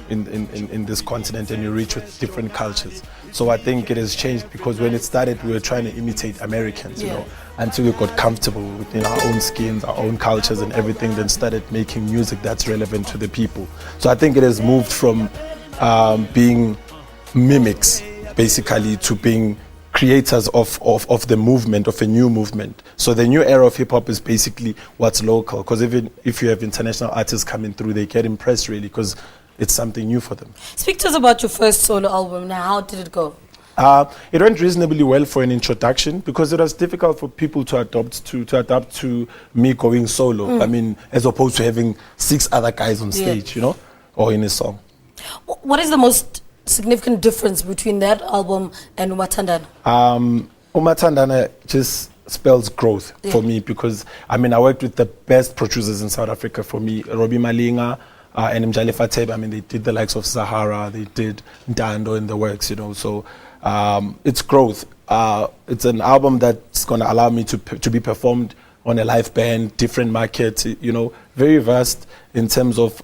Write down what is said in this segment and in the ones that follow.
in this continent, and you reach with different cultures. So I think it has changed, because when it started, we were trying to imitate Americans, you know, until we got comfortable within our own skins, our own cultures and everything, then started making music that's relevant to the people. So I think it has moved from being mimics, basically, to being creators of the movement, of a new movement. So the new era of hip-hop is basically what's local, because even if you have international artists coming through, they get impressed, really, because it's something new for them. Speak to us about your first solo album. Now, how did it go? It went reasonably well for an introduction, because it was difficult for people to adapt to me going solo. I mean, as opposed to having 6 other guys on stage, you know, or in a song. What is the most significant difference between that album and Umathandana? Umathandana just spells growth for me, because I mean, I worked with the best producers in South Africa for me, Robbie Malinga and Mjali Fateb. I mean, they did the likes of Sahara, they did Dando in the works, you know. So it's growth. It's an album that's going to allow me to be performed on a live band, different markets, you know, very vast in terms of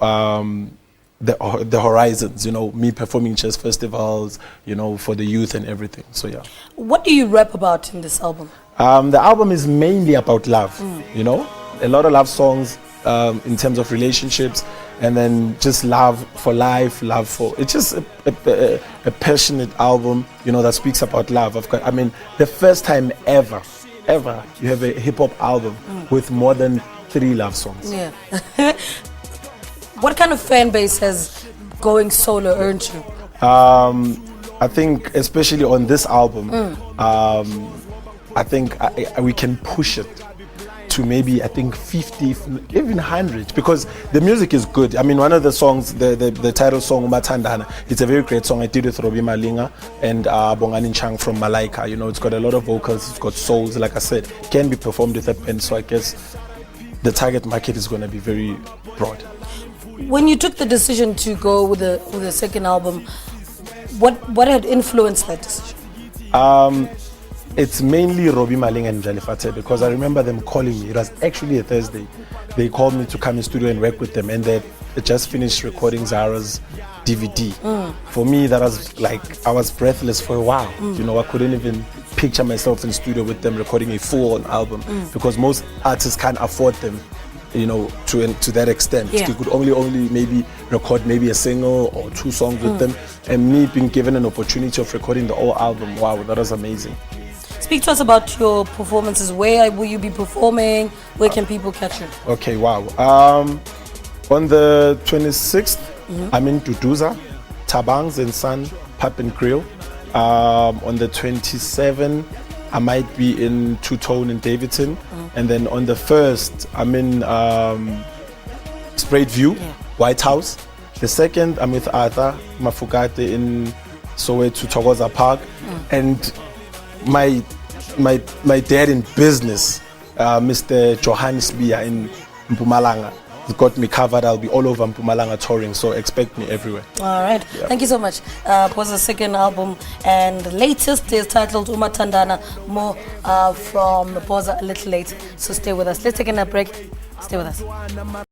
the horizons, you know, me performing jazz festivals, you know, for the youth and everything. So yeah. What do you rap about in this album? The album is mainly about love, you know, a lot of love songs in terms of relationships, and then just love for life, love for, it's just a passionate album, you know, that speaks about love. I mean, the first time ever you have a hip-hop album with more than 3 love songs. Yeah. What kind of fan base has going solo earned you? I think especially on this album, I think we can push it to maybe, I think, 50, even 100, because the music is good. I mean, one of the songs, the title song, Umathandana, it's a very great song. I did it with Robbie Malinga and Bongani Chang from Malaika. You know, it's got a lot of vocals, it's got souls, like I said, can be performed with a pen. So I guess the target market is going to be very broad. When you took the decision to go with the second album, what had influenced that decision? It's mainly Robbie Maling and Mjali Fateh, because I remember them calling me. It was actually a Thursday. They called me to come in studio and work with them, and they just finished recording Zara's DVD. For me, that was like, I was breathless for a while. You know, I couldn't even picture myself in studio with them recording a full album, because most artists can't afford them, you know, to that extent. You could only maybe record maybe a single or 2 songs with them, and me being given an opportunity of recording the whole album, wow, that was amazing. Speak to us about your performances. Where will you be performing? Where can people catch you? Okay, wow. On the 26th, I'm in Duduza, Tabangs and Sun Pub and Grill. On the 27th, I might be in Two Tone in Davidson. And then on the 1st, I'm in Sprayed View, White House. The 2nd, I'm with Arthur Mafukate in Soweto, Thokoza Park. And my dad in business, Mr. Johannes Bia in Mpumalanga, has got me covered. I'll be all over Mpumalanga touring, so expect me everywhere. All right. Thank you so much. Was the second album, and the latest is titled Umathandana. More from Bozza a little later, so stay with us. Let's take a break. Stay with us.